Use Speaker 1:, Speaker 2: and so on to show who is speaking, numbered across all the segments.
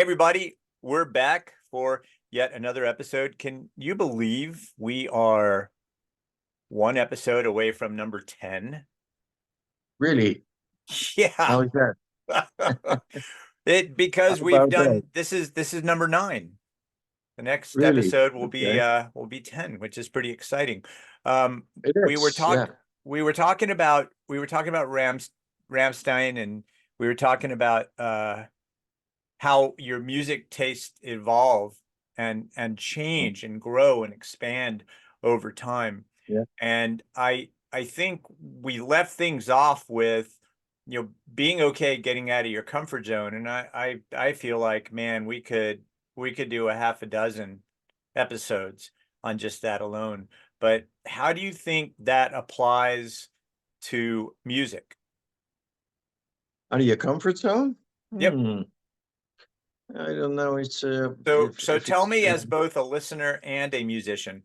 Speaker 1: everybody, we're back for yet another episode. Can you believe we are one episode away from number 10?
Speaker 2: Really?
Speaker 1: Yeah.
Speaker 2: How is that? How
Speaker 1: Because we've
Speaker 2: about that?
Speaker 1: done this is number 9. The next
Speaker 2: Really?
Speaker 1: episode
Speaker 2: Okay.
Speaker 1: will be 10, which is pretty exciting. Um
Speaker 2: It
Speaker 1: we were
Speaker 2: is, yeah.
Speaker 1: we were talking about Ramstein, and we were talking about how your music tastes evolve and
Speaker 2: Mm,
Speaker 1: change and grow and expand over time.
Speaker 2: yeah.
Speaker 1: And I think we left things off with, being okay getting out of your comfort zone. And I feel like, man, we could do a half a dozen episodes on just that alone. But how do you think that applies to music?
Speaker 2: Out of your comfort zone?
Speaker 1: Yep.
Speaker 2: I don't know. It's
Speaker 1: So
Speaker 2: if
Speaker 1: tell
Speaker 2: it's
Speaker 1: me, as both a listener and a musician,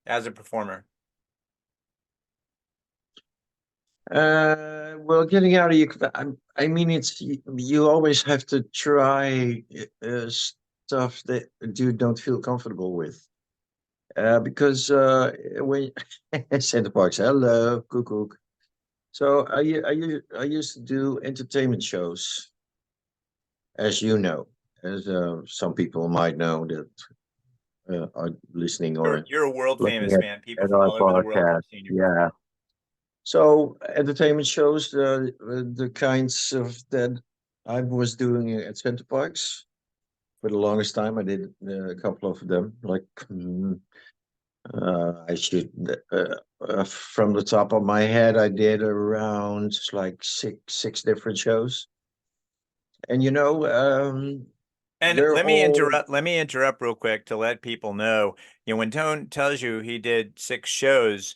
Speaker 1: as a performer.
Speaker 2: well, getting out of your. I mean, it's you always have to try stuff that you don't feel comfortable with. Because when Santa Parks, hello, cuckoo. So I used to do entertainment shows, as you know, as some people might know that are listening or
Speaker 1: You're a world
Speaker 2: looking
Speaker 1: famous man. People
Speaker 2: at
Speaker 1: from
Speaker 2: our
Speaker 1: all over the world have
Speaker 2: podcast.
Speaker 1: seen you
Speaker 2: Yeah.
Speaker 1: perform.
Speaker 2: So entertainment shows, the kinds of that I was doing at Center Parks for the longest time. I did a couple of them. Like I should, from the top of my head, I did around like six different shows. And
Speaker 1: And
Speaker 2: they're all.
Speaker 1: let me interrupt real quick to let people know, when Tone tells you he did 6 shows,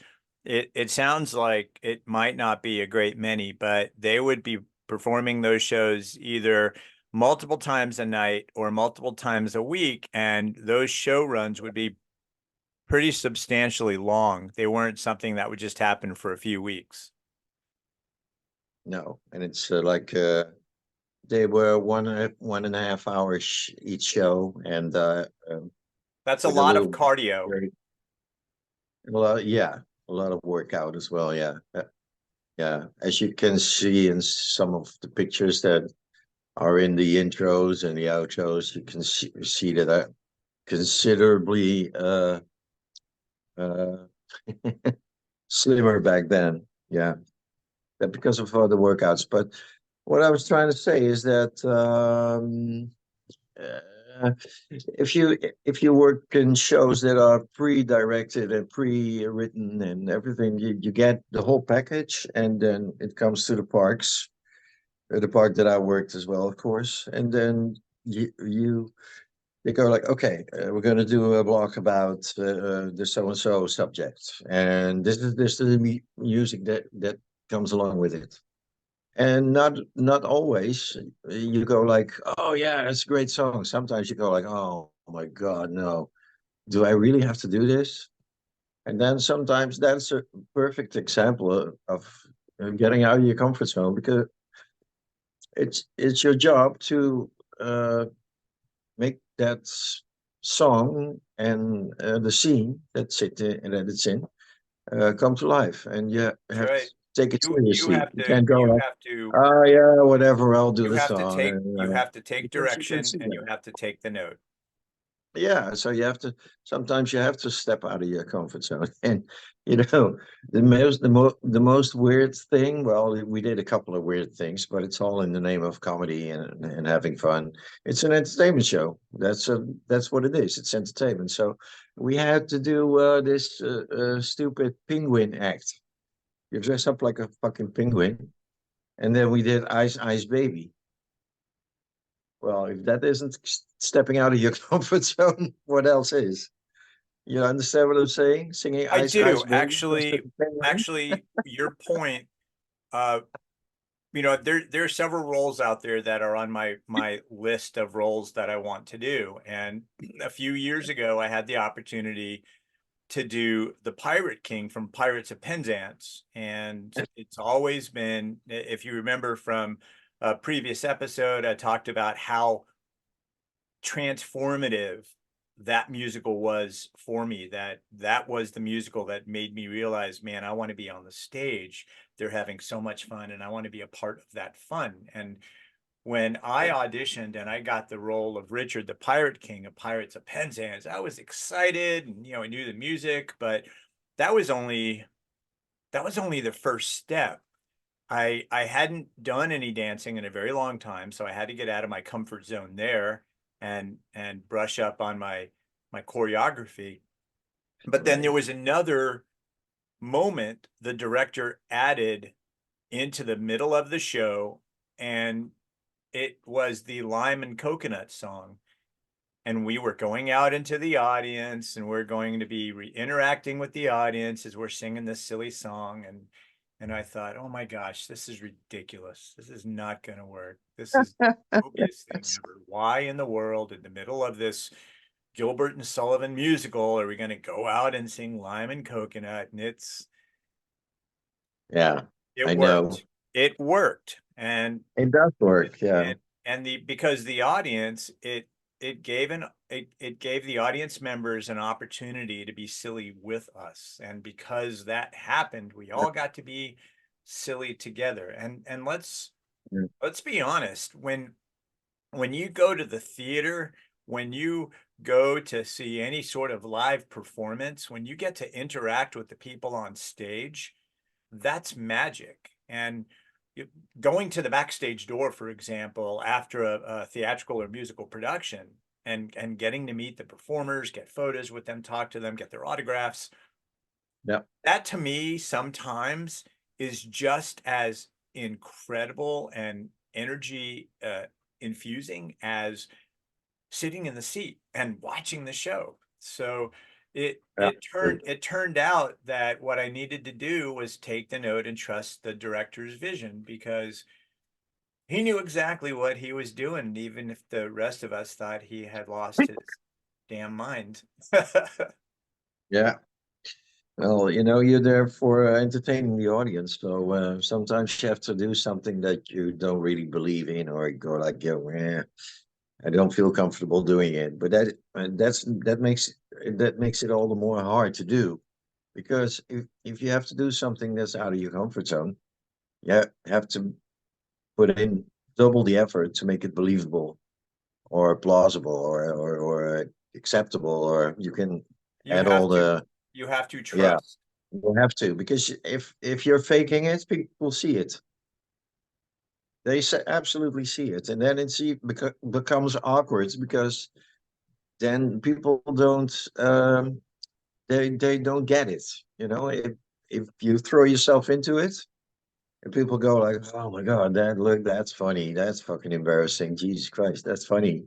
Speaker 1: it sounds like it might not be a great many, but they would be performing those shows either multiple times a night or multiple times a week, and those show runs would be pretty substantially long. They weren't something that would just happen for a few weeks.
Speaker 2: No, and it's like they were 1.5 hours each show, and
Speaker 1: That's a
Speaker 2: with a
Speaker 1: lot of
Speaker 2: little
Speaker 1: cardio.
Speaker 2: break. Well, yeah, a lot of workout as well. Yeah, yeah. As you can see in some of the pictures that are in the intros and the outros, you can see that I considerably uh, slimmer back then. Yeah, that because of all the workouts. But what I was trying to say is that uh, if you work in shows that are pre-directed and pre-written and everything, you get the whole package, and then it comes to the parks, the park that I worked as well, of course, and then you they go like, okay, we're going to do a block about the so and so subject, and this is the music that comes along with it. And not always you go like, oh yeah, that's a great song. Sometimes you go like, oh my God, no. Do I really have to do this? And then sometimes that's a perfect example of getting out of your comfort zone, because it's your job to make that song and the scene that it's in come to life, and you
Speaker 1: That's
Speaker 2: have to
Speaker 1: right.
Speaker 2: take it
Speaker 1: You
Speaker 2: seriously.
Speaker 1: have
Speaker 2: You
Speaker 1: to
Speaker 2: can't go
Speaker 1: you
Speaker 2: like,
Speaker 1: have to
Speaker 2: oh yeah, whatever, I'll do the song.
Speaker 1: you have to take
Speaker 2: Because you can
Speaker 1: direction,
Speaker 2: see
Speaker 1: and you
Speaker 2: that.
Speaker 1: have to take the note.
Speaker 2: Yeah, so you have to sometimes you have to step out of your comfort zone. And you know, the most weird thing, well, we did a couple of weird things, but it's all in the name of comedy and having fun. It's an entertainment show. That's what it is. It's entertainment. So we had to do this stupid penguin act. You dress up like a fucking penguin, and then we did Ice Ice Baby. Well, if that isn't stepping out of your comfort zone, what else is? You understand what I'm saying? Singing
Speaker 1: I
Speaker 2: Ice
Speaker 1: do
Speaker 2: Ice Baby dressed as
Speaker 1: actually.
Speaker 2: a penguin?
Speaker 1: Actually, your point. Uh, there are several roles out there that are on my list of roles that I want to do. And a few years ago, I had the opportunity to do the Pirate King from Pirates of Penzance. And it's always been, if you remember from a previous episode, I talked about how transformative that musical was for me. That was the musical that made me realize, man, I want to be on the stage. They're having so much fun, and I want to be a part of that fun. And when I auditioned and I got the role of Richard the Pirate King of Pirates of Penzance, I was excited, and I knew the music, but that was only that was only the first step. I hadn't done any dancing in a very long time, so I had to get out of my comfort zone there and brush up on my choreography. But then there
Speaker 2: Right.
Speaker 1: was another moment the director added into the middle of the show, and it was the Lime and Coconut song. And we were going out into the audience, and we're going to be interacting with the audience as we're singing this silly song. And I thought, oh my gosh, this is ridiculous. This is not going to work. This is the goofiest thing ever. Why in the world, in the middle of this Gilbert and Sullivan musical, are we going to go out and sing Lime and Coconut? And
Speaker 2: Yeah,
Speaker 1: it
Speaker 2: I know.
Speaker 1: worked. It worked. And
Speaker 2: It does work. Yeah.
Speaker 1: and the because the audience, it gave the audience members an opportunity to be silly with us. And because that happened, we all got to be silly together. And
Speaker 2: Yeah.
Speaker 1: let's be honest, when you go to the theater, when you go to see any sort of live performance, when you get to interact with the people on stage, that's magic. And going to the backstage door, for example, after a theatrical or musical production, and getting to meet the performers, get photos with them, talk to them, get their autographs,
Speaker 2: Yeah.
Speaker 1: that to me sometimes is just as incredible and energy infusing as sitting in the seat and watching the show. So
Speaker 2: Yeah.
Speaker 1: it turned out that what I needed to do was take the note and trust the director's vision, because he knew exactly what he was doing, even if the rest of us thought he had lost his damn mind.
Speaker 2: Yeah. Well, you're there for entertaining the audience. So sometimes you have to do something that you don't really believe in, or go like, yeah, I don't feel comfortable doing it. But that makes it all the more hard to do, because if you have to do something that's out of your comfort zone, you have to put in double the effort to make it believable or plausible or acceptable, or you can
Speaker 1: You
Speaker 2: add all
Speaker 1: have to
Speaker 2: the
Speaker 1: you have to
Speaker 2: yeah.
Speaker 1: trust.
Speaker 2: You have to, because if you're faking it, people see it. Absolutely see it, and then becomes awkward, because then people they don't get it. If you throw yourself into it, and people go like, "Oh my God, that's funny. That's fucking embarrassing. Jesus Christ, that's funny,"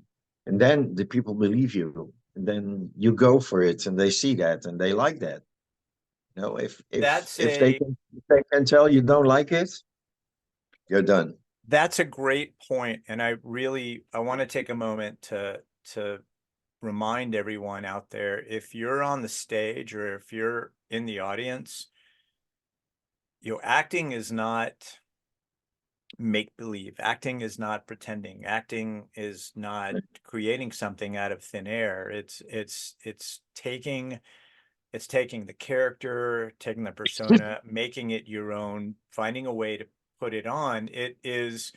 Speaker 2: and then the people believe you, and then you go for it, and they see that, and they like that. If
Speaker 1: That's
Speaker 2: if they
Speaker 1: a
Speaker 2: can if they can tell you don't like it, you're done.
Speaker 1: that's a great point, and I want to take a moment to remind everyone out there, if you're on the stage or if you're in the audience, acting is not make believe. Acting is not pretending. Acting is not creating something out of thin air. It's taking the character, taking the persona, making it your own, finding a way to put it on. It is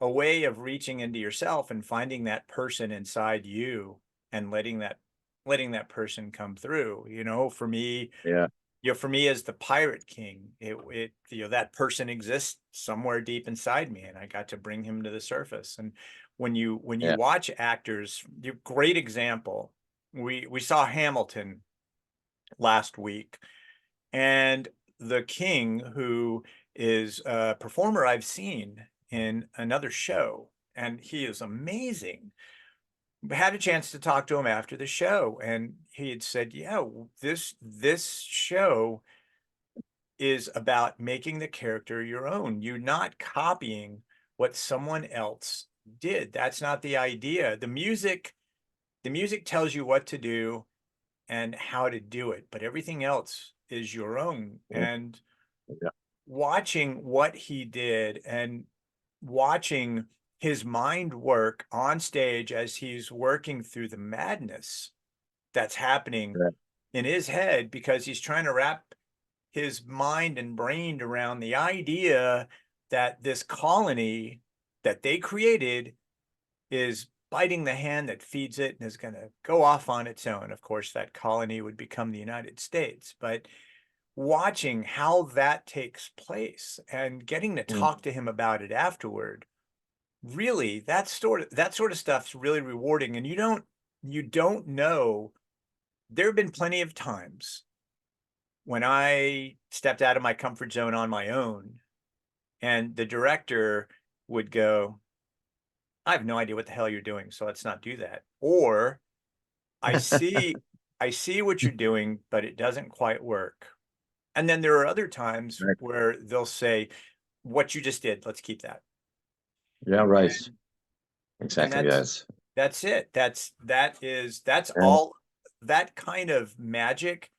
Speaker 1: a way of reaching into yourself and finding that person inside you, and letting that person come through.
Speaker 2: Yeah,
Speaker 1: For me as the Pirate King, that person exists somewhere deep inside me, and I got to bring him to the surface. And when you
Speaker 2: yeah,
Speaker 1: watch actors, great example. We saw Hamilton last week, and the king, who is a performer I've seen in another show, and he is amazing. Had a chance to talk to him after the show, and he had said, "Yeah, this show is about making the character your own. You're not copying what someone else did. That's not the idea. The music tells you what to do and how to do it, but everything else is your own."
Speaker 2: yeah,
Speaker 1: And
Speaker 2: yeah.
Speaker 1: watching what he did, and watching his mind work on stage as he's working through the madness that's happening
Speaker 2: Right.
Speaker 1: in his head, because he's trying to wrap his mind and brain around the idea that this colony that they created is biting the hand that feeds it and is going to go off on its own. Of course, that colony would become the United States. But watching how that takes place and getting to
Speaker 2: Mm,
Speaker 1: talk to him about it afterward, really, that sort of stuff's really rewarding. And you don't know. There have been plenty of times when I stepped out of my comfort zone on my own, and the director would go, I have no idea what the hell you're doing, so let's not do that. Or I see, I see what you're doing, but it doesn't quite work. And then there are other times
Speaker 2: right.
Speaker 1: where they'll say, what you just did, let's keep that.
Speaker 2: Yeah, right.
Speaker 1: And and
Speaker 2: Exactly. Yes.
Speaker 1: that's it. That's
Speaker 2: Yeah.
Speaker 1: all. That kind of magic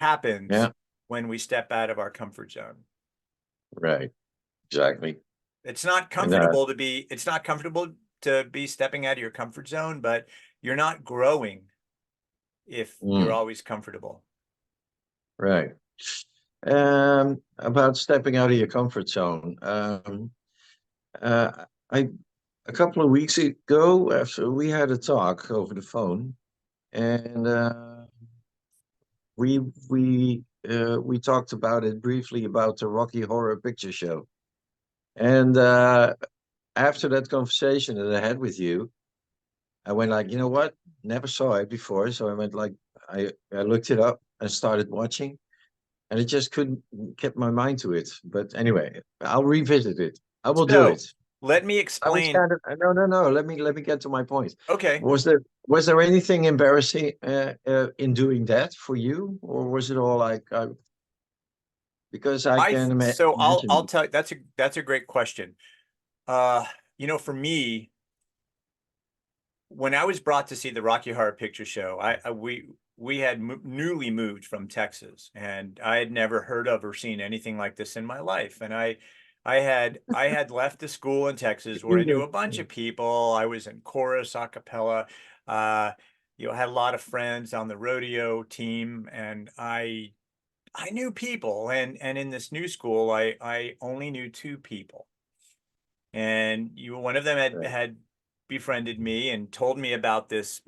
Speaker 1: happens
Speaker 2: Yeah.
Speaker 1: when we step out of our comfort zone.
Speaker 2: Right. Exactly. And
Speaker 1: It's not comfortable to be stepping out of your comfort zone, but you're not growing if you're
Speaker 2: mm,
Speaker 1: always comfortable.
Speaker 2: right. About stepping out of your comfort zone. I a couple of weeks ago, after we had a talk over the phone, and we we talked about it briefly about the Rocky Horror Picture Show. And after that conversation that I had with you, I went like, you know what? Never saw it before, so I went like, I looked it up and started watching, and it just couldn't kept my mind to it. But anyway, I'll revisit it. I will do
Speaker 1: So
Speaker 2: it.
Speaker 1: let me
Speaker 2: I was
Speaker 1: explain.
Speaker 2: kind of no. Let me get to my point.
Speaker 1: Okay.
Speaker 2: Was there anything embarrassing in doing that for you, or was it all like because I can
Speaker 1: So I'll
Speaker 2: imagine.
Speaker 1: tell you, that's a great question. Uh, for me, when I was brought to see the Rocky Horror Picture Show, we had newly moved from Texas, and I had never heard of or seen anything like this in my life. And I had left the school in Texas where I knew a bunch of people. I was in chorus, a cappella. Uh, had a lot of friends on the rodeo team, and I knew people. And in this new school, I only knew two people, and one of them had befriended me and told me about this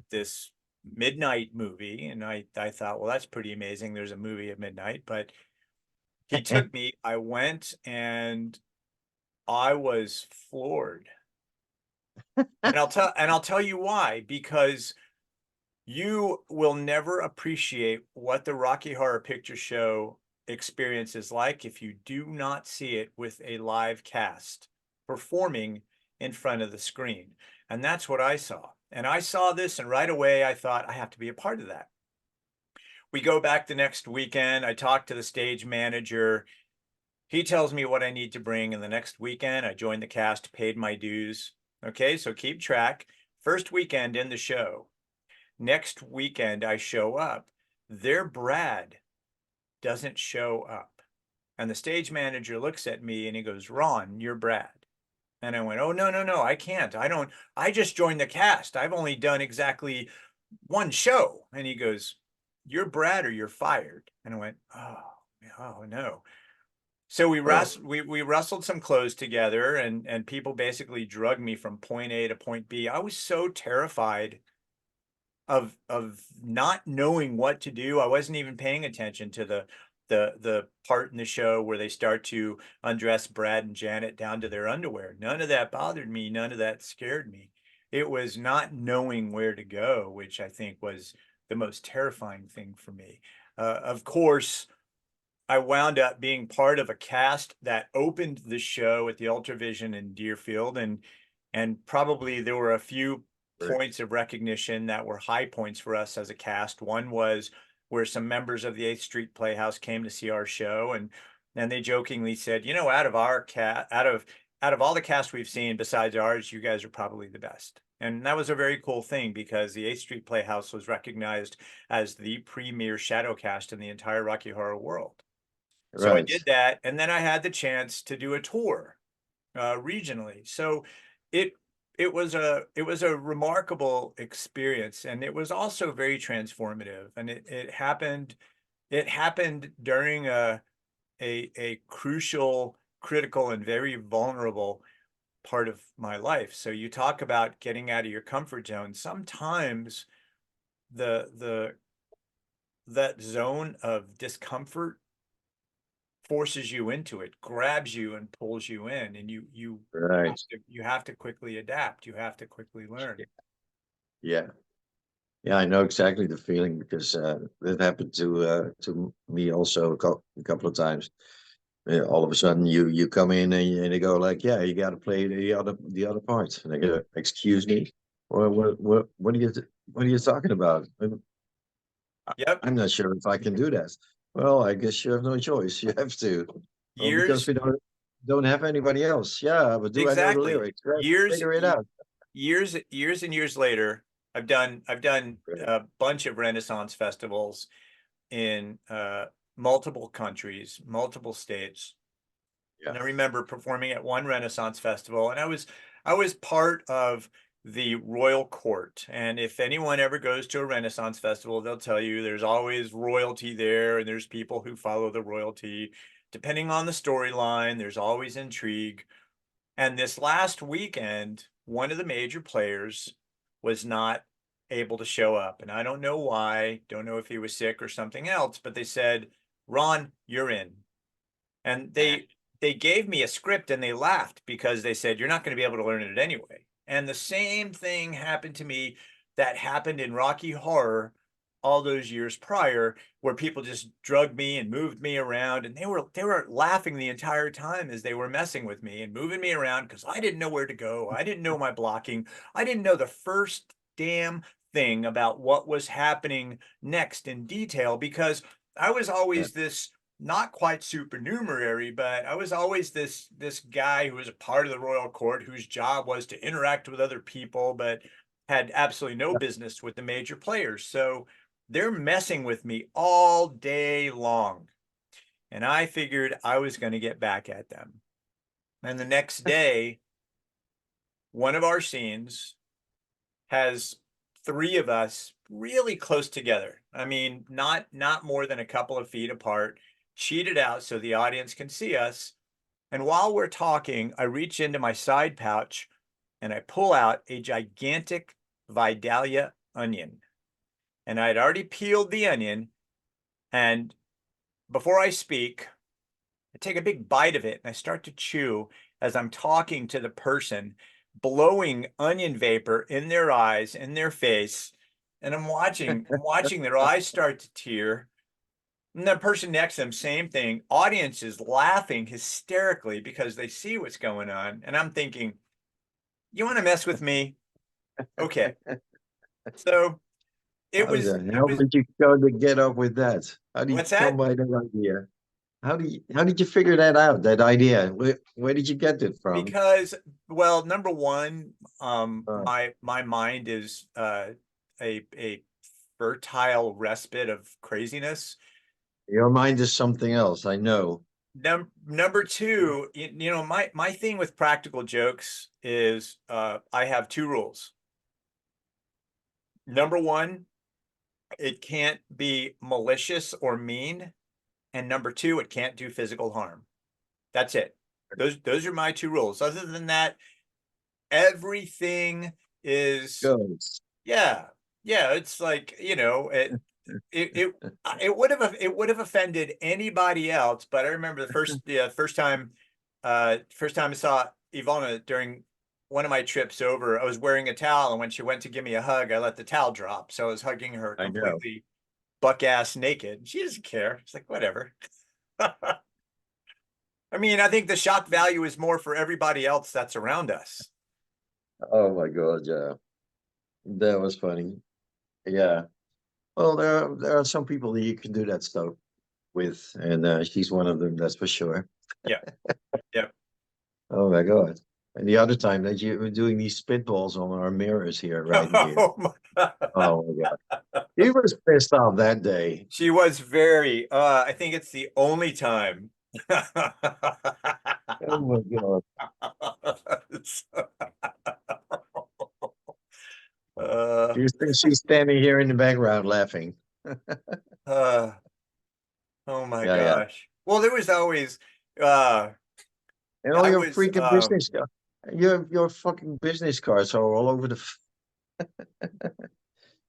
Speaker 1: midnight movie, and I thought, well, that's pretty amazing. There's a movie at midnight. But he took me, I went, and I was floored. And I'll tell you why, because you will never appreciate what the Rocky Horror Picture Show experience is like if you do not see it with a live cast performing in front of the screen. And that's what I saw. And I saw this, and right away I thought, I have to be a part of that. We go back the next weekend. I talk to the stage manager. He tells me what I need to bring. And the next weekend, I joined the cast, paid my dues. Okay, so keep track. First weekend in the show. Next weekend, I show up. Their Brad doesn't show up. And the stage manager looks at me and he goes, Ron, you're Brad. And I went, oh, no, no, no, I can't. I just joined the cast. I've only done exactly one show. And he goes, you're Brad or you're fired. And I went, oh no. So
Speaker 2: Oh,
Speaker 1: we wrestled some clothes together, and people basically drugged me from point A to point B. I was so terrified of not knowing what to do. I wasn't even paying attention to the part in the show where they start to undress Brad and Janet down to their underwear. None of that bothered me. None of that scared me. It was not knowing where to go, which I think was the most terrifying thing for me. Of course, I wound up being part of a cast that opened the show at the Ultravision in Deerfield, and probably there were a few
Speaker 2: right.
Speaker 1: points of recognition that were high points for us as a cast. One was where some members of the 8th Street Playhouse came to see our show, and they jokingly said, out of our out of all the cast we've seen besides ours, you guys are probably the best. And that was a very cool thing, because the 8th Street Playhouse was recognized as the premier shadow cast in the entire Rocky Horror world. So I
Speaker 2: Right.
Speaker 1: did that, and then I had the chance to do a tour regionally. So it it was a remarkable experience, and it was also very transformative. And it happened during a crucial, critical, and very vulnerable part of my life. So you talk about getting out of your comfort zone. Sometimes the that zone of discomfort forces you into it, grabs you and pulls you in, and
Speaker 2: Right.
Speaker 1: you have to quickly adapt. You have to quickly learn.
Speaker 2: Yeah. Yeah, I know exactly the feeling because that happened to me also a couple of times. All of a sudden, you come in and they go like, "Yeah, you got to play the other part." And I go, "Excuse me, what are what are you talking about?
Speaker 1: Yep.
Speaker 2: I'm not sure if I can do that." Well, I guess you have no choice. You have to. Well, because
Speaker 1: Years,
Speaker 2: we don't have anybody else. Yeah, but do I know the
Speaker 1: exactly.
Speaker 2: lyrics? Right,
Speaker 1: Years,
Speaker 2: figure it out.
Speaker 1: years and years later, I've done
Speaker 2: Right.
Speaker 1: a bunch of Renaissance festivals in multiple countries, multiple states.
Speaker 2: Yeah.
Speaker 1: And I remember performing at one Renaissance festival, and I was part of the royal court. And if anyone ever goes to a Renaissance festival, they'll tell you there's always royalty there, and there's people who follow the royalty. Depending on the storyline, there's always intrigue. And this last weekend, one of the major players was not able to show up. And I don't know why, don't know if he was sick or something else, but they said, Ron, you're in. And they gave me a script and they laughed because they said, you're not going to be able to learn it anyway. And the same thing happened to me that happened in Rocky Horror all those years prior, where people just drugged me and moved me around, and they were laughing the entire time as they were messing with me and moving me around because I didn't know where to go. I didn't know my blocking. I didn't know the first damn thing about what was happening next in detail because I was
Speaker 2: Yeah.
Speaker 1: always this not quite supernumerary, but I was always this guy who was a part of the royal court whose job was to interact with other people, but had absolutely no business with the major players. So they're messing with me all day long. And I figured I was going to get back at them. And the next day, one of our scenes has three of us really close together. I mean, not more than a couple of feet apart, cheated out so the audience can see us. And while we're talking, I reach into my side pouch and I pull out a gigantic Vidalia onion. And I'd already peeled the onion. And before I speak, I take a big bite of it and I start to chew as I'm talking to the person, blowing onion vapor in their eyes, in their face. And I'm watching their eyes start to tear. And the person next to them, same thing. Audience is laughing hysterically because they see what's going on. And I'm thinking, you want to mess with me? Okay. So
Speaker 2: How the
Speaker 1: it
Speaker 2: hell
Speaker 1: was,
Speaker 2: did you go to get up with that? How did you
Speaker 1: what's
Speaker 2: come
Speaker 1: that?
Speaker 2: by that idea? How did you figure that out? That idea? Where did you get it from?
Speaker 1: Because, well, number one,
Speaker 2: Oh,
Speaker 1: my mind is a fertile respite of craziness.
Speaker 2: your mind is something else. I know.
Speaker 1: Number two, you know, my thing with practical jokes is I have two rules. Number one, it can't be malicious or mean, and number two, it can't do physical harm. That's it. Those are my two rules. Other than that, everything is
Speaker 2: Goes.
Speaker 1: yeah, yeah. It's like, you know, it it it would have offended anybody else, but I remember the first time I saw Ivana during one of my trips over, I was wearing a towel, and when she went to give me a hug, I let the towel drop. So I was hugging her
Speaker 2: I know.
Speaker 1: completely buck ass naked. She doesn't care. It's like whatever. I mean, I think the shock value is more for everybody else that's around us.
Speaker 2: Oh my God, yeah. That was funny. Yeah. Well, there are some people that you can do that stuff with, and she's one of them, that's for sure.
Speaker 1: Yeah, yeah.
Speaker 2: Oh my God. And the other time that you were doing these spitballs on our mirrors here, right in here.
Speaker 1: Oh my.
Speaker 2: Oh my God. He was pissed off that day.
Speaker 1: She was very, I think it's the only time.
Speaker 2: Oh my God.
Speaker 1: Uh,
Speaker 2: She's standing here in the background laughing.
Speaker 1: uh, oh my
Speaker 2: Yeah, yeah.
Speaker 1: gosh. Well, there was always, uh,
Speaker 2: And all
Speaker 1: I
Speaker 2: your
Speaker 1: was,
Speaker 2: freaking business cards. Your fucking business cards are all over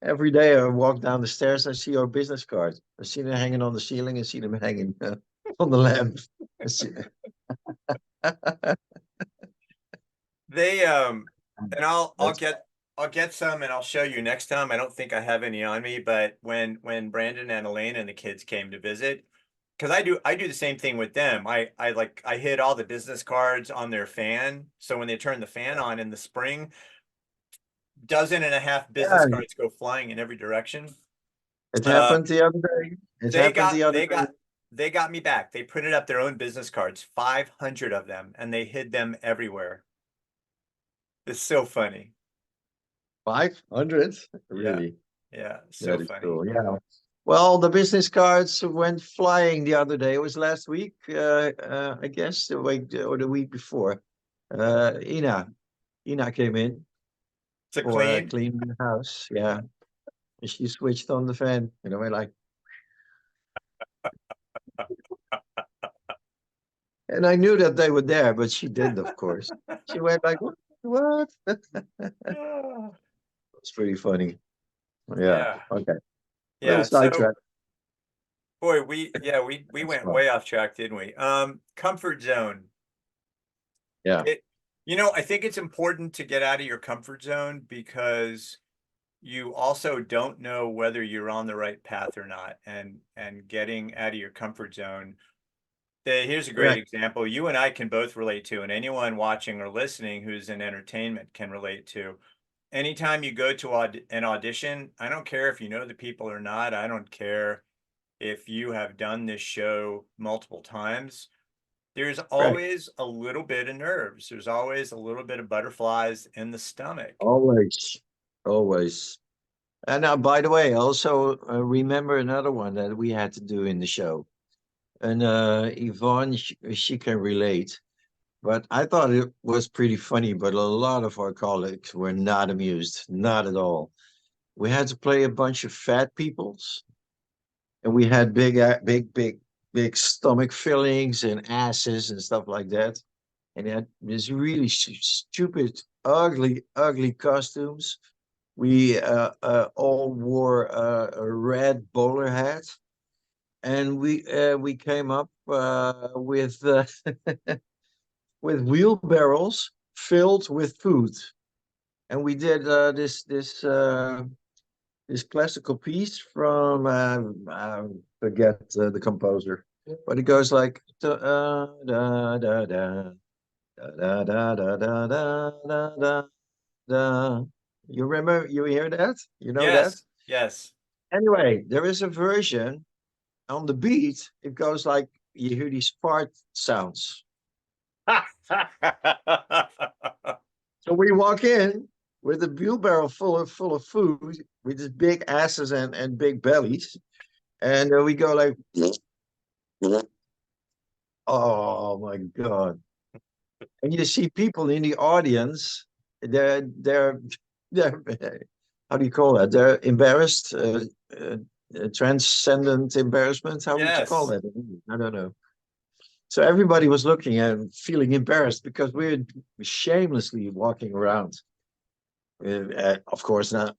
Speaker 2: every day I walk down the stairs, I see your business cards. I see them hanging on the ceiling, I see them hanging on the lamp. I see-
Speaker 1: they, and
Speaker 2: That's
Speaker 1: I'll get some and I'll show you next time. I don't think I have any on me, but when Brandon and Elaine and the kids came to visit, because I do the same thing with them. I hid all the business cards on their fan. So when they turn the fan on in the spring, dozen and a half business
Speaker 2: yeah.
Speaker 1: cards go flying in every direction.
Speaker 2: It
Speaker 1: Uh,
Speaker 2: happened the other day. It happened the other day.
Speaker 1: they got me back. They printed up their own business cards, 500 of them, and they hid them everywhere. It's so funny.
Speaker 2: 500?
Speaker 1: Yeah.
Speaker 2: Really?
Speaker 1: Yeah, so
Speaker 2: That is
Speaker 1: funny.
Speaker 2: cool. Yeah. Well, the business cards went flying the other day. It was last week, I guess, the week or the week before. Ina came in
Speaker 1: To
Speaker 2: for
Speaker 1: clean.
Speaker 2: cleaning the house. Yeah. And she switched on the fan. We're like, and I knew that they were there, but she didn't, of course. She went like, what? What?
Speaker 1: Ah,
Speaker 2: It's pretty funny. Yeah.
Speaker 1: yeah.
Speaker 2: Okay. Little
Speaker 1: Yeah. So
Speaker 2: sidetrack.
Speaker 1: boy, we
Speaker 2: That's
Speaker 1: went
Speaker 2: fun.
Speaker 1: way off track, didn't we? Comfort zone.
Speaker 2: Yeah.
Speaker 1: It, I think it's important to get out of your comfort zone because you also don't know whether you're on the right path or not. And getting out of your comfort zone. Here's a great
Speaker 2: Correct.
Speaker 1: example you and I can both relate to, and anyone watching or listening who's in entertainment can relate to. Anytime you go to an audition, I don't care if you know the people or not. I don't care if you have done this show multiple times. There's
Speaker 2: Correct.
Speaker 1: always a little bit of nerves. There's always a little bit of butterflies in the stomach.
Speaker 2: Always. Always. And by the way, also remember another one that we had to do in the show. And Yvonne, she can relate. But I thought it was pretty funny, but a lot of our colleagues were not amused, not at all. We had to play a bunch of fat peoples, and we had big stomach fillings and asses and stuff like that. And they had these really stupid, ugly costumes. We all wore a red bowler hat, and we came up with wheelbarrows filled with food, and we did this classical piece from forget the composer, but it goes like da da da da da da da da da da da da. You remember? You hear that? You know that?
Speaker 1: Yes, yes.
Speaker 2: Anyway, there is a version on the beat. It goes like you hear these fart sounds. So we walk in with a wheelbarrow full of food with these big asses and big bellies, and we go like, oh my god! And you see people in the audience, they're they're how do you call that? They're embarrassed, uh, transcendent embarrassment. How would you call
Speaker 1: Yes,
Speaker 2: that? I don't know. So everybody was looking and feeling embarrassed because we're shamelessly walking around. Of course, not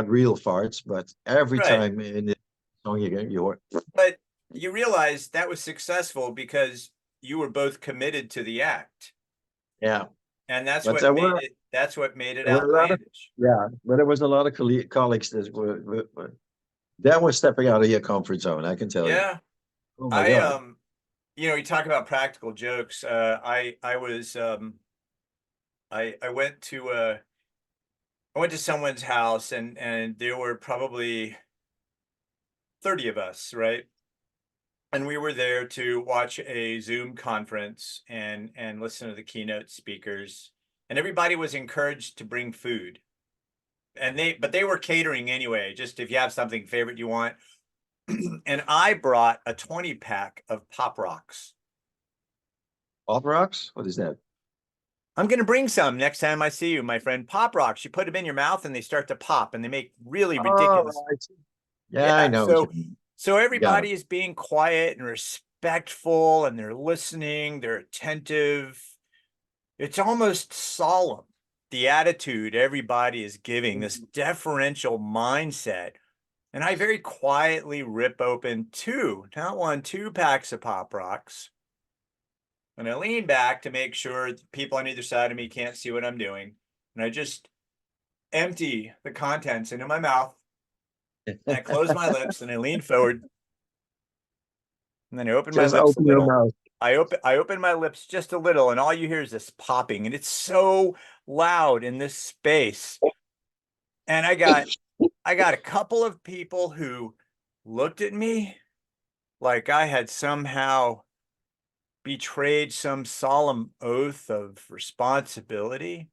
Speaker 2: real farts, but every
Speaker 1: right.
Speaker 2: time in the song you get your
Speaker 1: But you realize that was successful because you were both committed to the act.
Speaker 2: yeah.
Speaker 1: And
Speaker 2: But
Speaker 1: that's what made it
Speaker 2: there were a lot of
Speaker 1: outlandish.
Speaker 2: yeah, but there was a lot of colleagues that that were stepping out of your comfort zone. I can tell you.
Speaker 1: Yeah.
Speaker 2: Oh my
Speaker 1: I
Speaker 2: god.
Speaker 1: you talk about practical jokes. I was I went to someone's house and there were probably 30 of us, right? And we were there to watch a Zoom conference and listen to the keynote speakers. And everybody was encouraged to bring food. And they were catering anyway, just if you have something favorite you want. And I brought a 20 pack of Pop Rocks.
Speaker 2: Pop rocks? What is that?
Speaker 1: I'm going to bring some next time I see you, my friend. Pop rocks. You put them in your mouth and they start to pop and they make really
Speaker 2: Oh,
Speaker 1: ridiculous.
Speaker 2: right. Yeah, I
Speaker 1: Yeah.
Speaker 2: know what you
Speaker 1: So,
Speaker 2: mean.
Speaker 1: so
Speaker 2: You got it.
Speaker 1: everybody is being quiet and respectful and they're listening, they're attentive. It's almost solemn. The attitude everybody is giving, this deferential mindset. And I very quietly rip open two, not one, two packs of Pop Rocks. And I lean back to make sure the people on either side of me can't see what I'm doing. And I just empty the contents into my mouth. And I close my lips and I lean forward. And then I open my
Speaker 2: Just
Speaker 1: lips a
Speaker 2: open your
Speaker 1: little.
Speaker 2: mouth.
Speaker 1: I open my lips just a little, and all you hear is this popping, and it's so loud in this space. And I got a couple of people who looked at me like I had somehow betrayed some solemn oath of responsibility.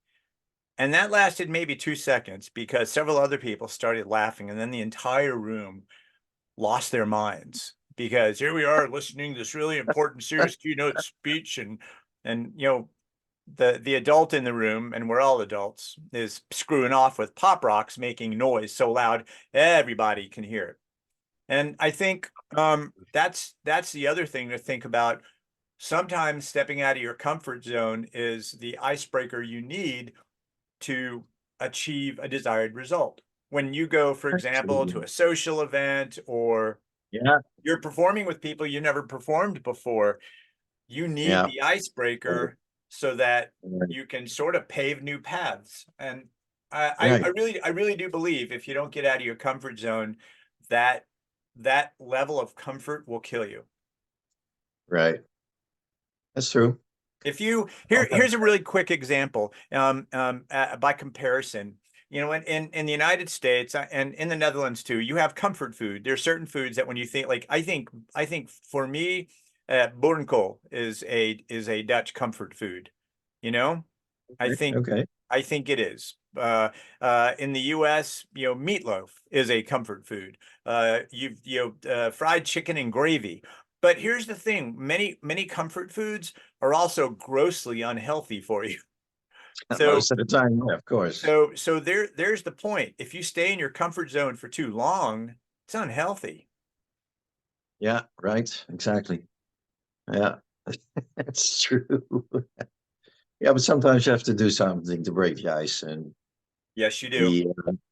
Speaker 1: And that lasted maybe 2 seconds because several other people started laughing, and then the entire room lost their minds because here we are listening to this really important, serious keynote speech, and the adult in the room, and we're all adults, is screwing off with pop rocks, making noise so loud everybody can hear it. And I think that's the other thing to think about. Sometimes stepping out of your comfort zone is the icebreaker you need to achieve a desired result. When you go, for example, to
Speaker 2: Absolutely.
Speaker 1: a social event or
Speaker 2: Yeah,
Speaker 1: you're performing with people you never performed before, you need
Speaker 2: yeah.
Speaker 1: the
Speaker 2: Right,
Speaker 1: icebreaker so that
Speaker 2: right,
Speaker 1: you can sort of pave new paths. And
Speaker 2: right.
Speaker 1: I really do believe if you don't get out of your comfort zone, that that level of comfort will kill you.
Speaker 2: Right. That's true.
Speaker 1: If you
Speaker 2: Okay.
Speaker 1: here's a really quick example. By comparison, in the United States and in the Netherlands too, you have comfort food. There are certain foods that when you think like I think for me, boerenkool is a Dutch comfort food. You know, I
Speaker 2: Okay.
Speaker 1: think
Speaker 2: Okay.
Speaker 1: I think it is. In the U.S., meatloaf is a comfort food. Fried chicken and gravy. But here's the thing: many comfort foods are also grossly unhealthy for you. So
Speaker 2: Most of the time, yeah, of course.
Speaker 1: there's the point. If you stay in your comfort zone for too long, it's unhealthy.
Speaker 2: Yeah, right. Exactly. Yeah, that's true. Yeah, but sometimes you have to do something to break the ice and
Speaker 1: Yes, you do.
Speaker 2: be,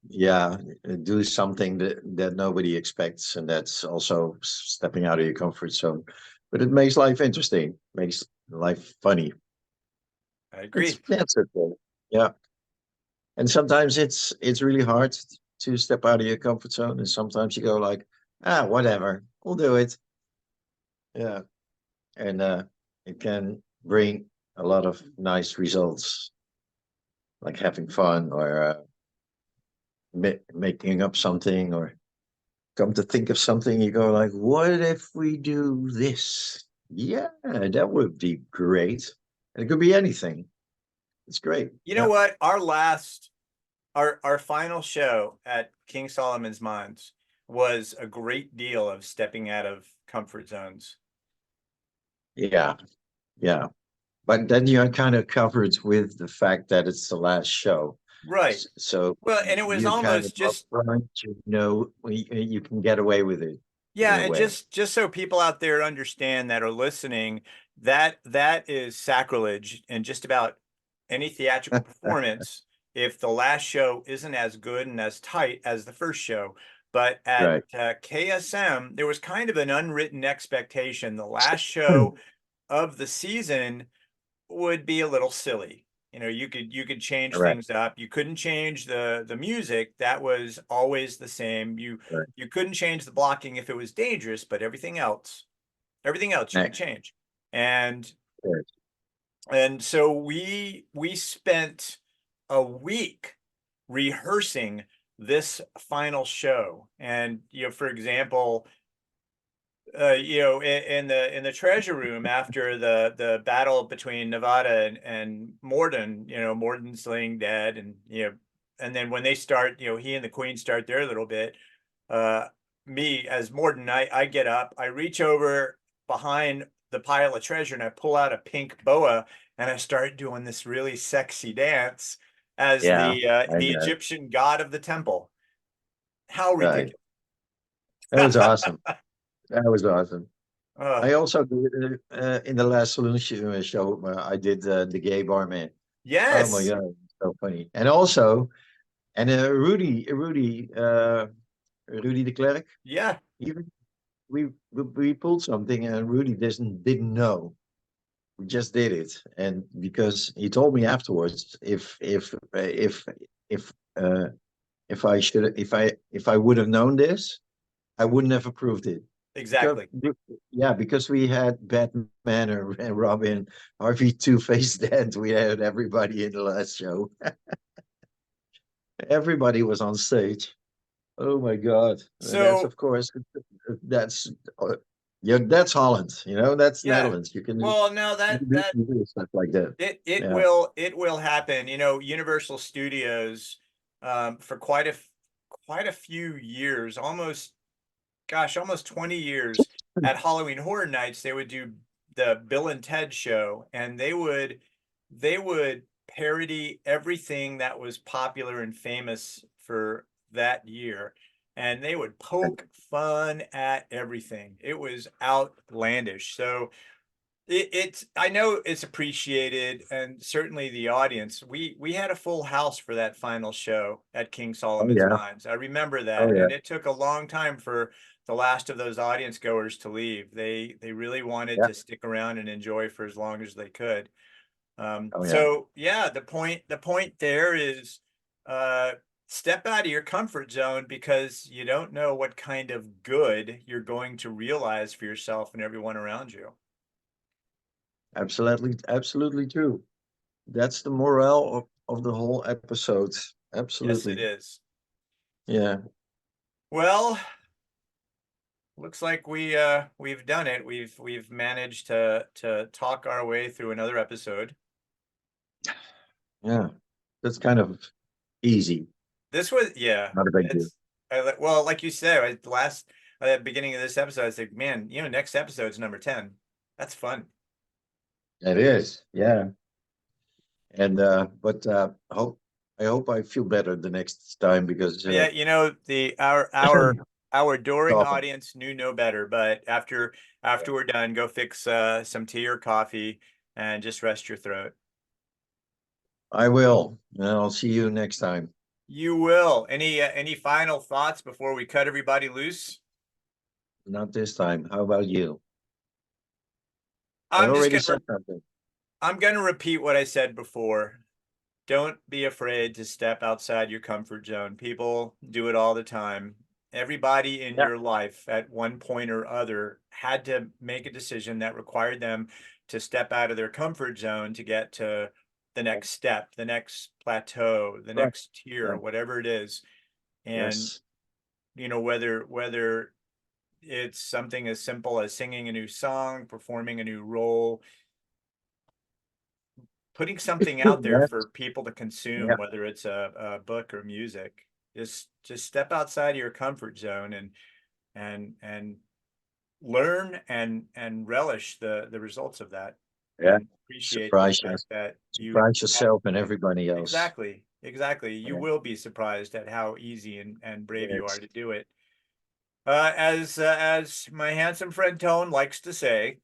Speaker 2: yeah, do something that nobody expects, and that's also stepping out of your comfort zone. But it makes life interesting, makes life funny.
Speaker 1: I agree.
Speaker 2: That's okay. Yeah, and sometimes it's really hard to step out of your comfort zone, and sometimes you go like, ah, whatever, we'll do it. Yeah, and it can bring a lot of nice results, like having fun or making up something or come to think of something, you go like, what if we do this? Yeah, that would be great. And it could be anything. It's great.
Speaker 1: You know
Speaker 2: Yeah.
Speaker 1: what? Our final show at King Solomon's Mines was a great deal of stepping out of comfort zones.
Speaker 2: Yeah. Yeah. But then you're kind of covered with the fact that it's the last show.
Speaker 1: Right.
Speaker 2: So
Speaker 1: Well, and it was
Speaker 2: you kind of
Speaker 1: almost just
Speaker 2: upfront, you can get away with it in
Speaker 1: yeah,
Speaker 2: a
Speaker 1: and
Speaker 2: way.
Speaker 1: just so people out there understand that are listening, that is sacrilege in just about any theatrical performance if the last show isn't as good and as tight as the first show. But at
Speaker 2: Right.
Speaker 1: KSM, there was kind of an unwritten expectation. The last show of the season would be a little silly. You could change
Speaker 2: Right.
Speaker 1: things up. You couldn't change the music. That was always the same. You
Speaker 2: Right.
Speaker 1: you couldn't change the blocking if it was dangerous, but everything else you could
Speaker 2: Right.
Speaker 1: change. And
Speaker 2: Right.
Speaker 1: and so we spent a week rehearsing this final show. And for example, in the treasure room after the battle between Nevada and Morden, Morden's laying dead, and then when they start, he and the Queen start their little bit. Uh, Me as Morden, I get up, I reach over behind the pile of treasure and I pull out a pink boa and I start doing this really sexy dance as
Speaker 2: Yeah, I
Speaker 1: the
Speaker 2: know.
Speaker 1: Egyptian god of the temple. How
Speaker 2: Right.
Speaker 1: ridiculous.
Speaker 2: That was awesome. That was awesome.
Speaker 1: Uh,
Speaker 2: I also did, in the last saloon show, I did the gay barman. Oh my
Speaker 1: yes.
Speaker 2: God, so funny. And also, and Rudy de Klerk,
Speaker 1: Yeah,
Speaker 2: even we pulled something and Rudy didn't know. We just did it, and because he told me afterwards, if I should if I would have known this, I wouldn't have approved it. Because
Speaker 1: exactly.
Speaker 2: yeah, because we had Batman and Robin, Harvey Two-Face Dent, we had everybody in the last show. Everybody was on stage. Oh my God. And that's
Speaker 1: So
Speaker 2: of course that's yeah, that's Holland, that's
Speaker 1: yeah.
Speaker 2: Netherlands.
Speaker 1: Well, no,
Speaker 2: You do stuff like that. Yeah.
Speaker 1: it will happen. Universal Studios for quite a few years, almost 20 years at Halloween Horror Nights, they would do the Bill and Ted show, and they would parody everything that was popular and famous for that year. And they would poke fun at everything. It was outlandish. So it's I know it's appreciated, and certainly the audience. We had a full house for that final show at King
Speaker 2: Oh
Speaker 1: Solomon's
Speaker 2: yeah.
Speaker 1: Mines. I remember
Speaker 2: Oh
Speaker 1: that,
Speaker 2: yeah.
Speaker 1: and it took a long time for the last of those audience goers to leave. They really wanted
Speaker 2: Yeah.
Speaker 1: to stick around and enjoy for as long as they could.
Speaker 2: Oh yeah.
Speaker 1: So yeah, the point there is uh, step out of your comfort zone, because you don't know what kind of good you're going to realize for yourself and everyone around you.
Speaker 2: Absolutely, absolutely true. That's the morale of the whole episode.
Speaker 1: Yes, it
Speaker 2: Absolutely.
Speaker 1: is.
Speaker 2: Yeah.
Speaker 1: Well, looks like we've done it. We've managed to talk our way through another episode.
Speaker 2: Yeah. That's kind of easy.
Speaker 1: This was, yeah,
Speaker 2: Not a big deal.
Speaker 1: it's well, like you said, beginning of this episode, I said, man, next episode's number 10. That's fun.
Speaker 2: It is. Yeah. And but I hope I feel better the next time because
Speaker 1: Yeah, the our
Speaker 2: it's
Speaker 1: adoring
Speaker 2: awful.
Speaker 1: audience knew no better, but after we're done, go fix some tea or coffee and just rest your throat.
Speaker 2: I will. And I'll see you next time.
Speaker 1: You will. Any final thoughts before we cut everybody loose?
Speaker 2: Not this time. How about you? I
Speaker 1: I'm just
Speaker 2: already
Speaker 1: gonna
Speaker 2: said something.
Speaker 1: I'm gonna repeat what I said before. Don't be afraid to step outside your comfort zone. People do it all the time. Everybody in
Speaker 2: Yeah.
Speaker 1: your life at one point or other had to make a decision that required them to step out of their comfort zone to get to the next step, the next plateau, the
Speaker 2: Right.
Speaker 1: next tier,
Speaker 2: Right.
Speaker 1: whatever it is. And
Speaker 2: Yes.
Speaker 1: whether it's something as simple as singing a new song, performing a new role, putting something out there
Speaker 2: Yes.
Speaker 1: for people to consume,
Speaker 2: Yeah.
Speaker 1: whether it's a book or music. Just step outside of your comfort zone and learn and relish the results of that,
Speaker 2: Yeah.
Speaker 1: and appreciate the
Speaker 2: Surprise
Speaker 1: fact
Speaker 2: us.
Speaker 1: that you
Speaker 2: Surprise
Speaker 1: have
Speaker 2: yourself and everybody else.
Speaker 1: exactly. You
Speaker 2: Yeah.
Speaker 1: will be surprised at how easy and brave you are
Speaker 2: Yes.
Speaker 1: to do it. As my handsome friend Tone likes to say,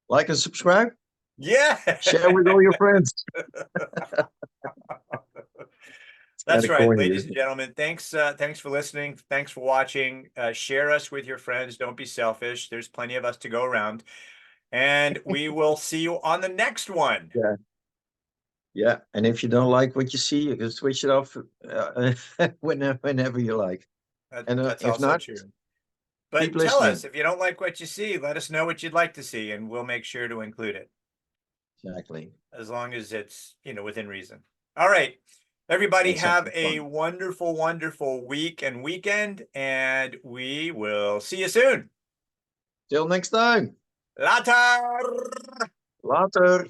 Speaker 2: Like and subscribe.
Speaker 1: yeah.
Speaker 2: Share with all your friends. It's kind
Speaker 1: That's
Speaker 2: of
Speaker 1: right,
Speaker 2: corny,
Speaker 1: ladies
Speaker 2: isn't
Speaker 1: and
Speaker 2: it?
Speaker 1: gentlemen. Thanks for listening. Thanks for watching. Share us with your friends. Don't be selfish. There's plenty of us to go around. And we will see you on the next one.
Speaker 2: Yeah. Yeah. And if you don't like what you see, you can switch it off whenever you like. And
Speaker 1: That's
Speaker 2: if
Speaker 1: also
Speaker 2: not,
Speaker 1: true.
Speaker 2: keep
Speaker 1: But tell us
Speaker 2: listening.
Speaker 1: if you don't like what you see, let us know what you'd like to see, and we'll make sure to include it,
Speaker 2: Exactly.
Speaker 1: as long as it's, within reason. All right. Everybody
Speaker 2: And
Speaker 1: have
Speaker 2: something
Speaker 1: a
Speaker 2: fun.
Speaker 1: wonderful, wonderful week and weekend, and we will see you soon.
Speaker 2: Till next time.
Speaker 1: Later.
Speaker 2: Later.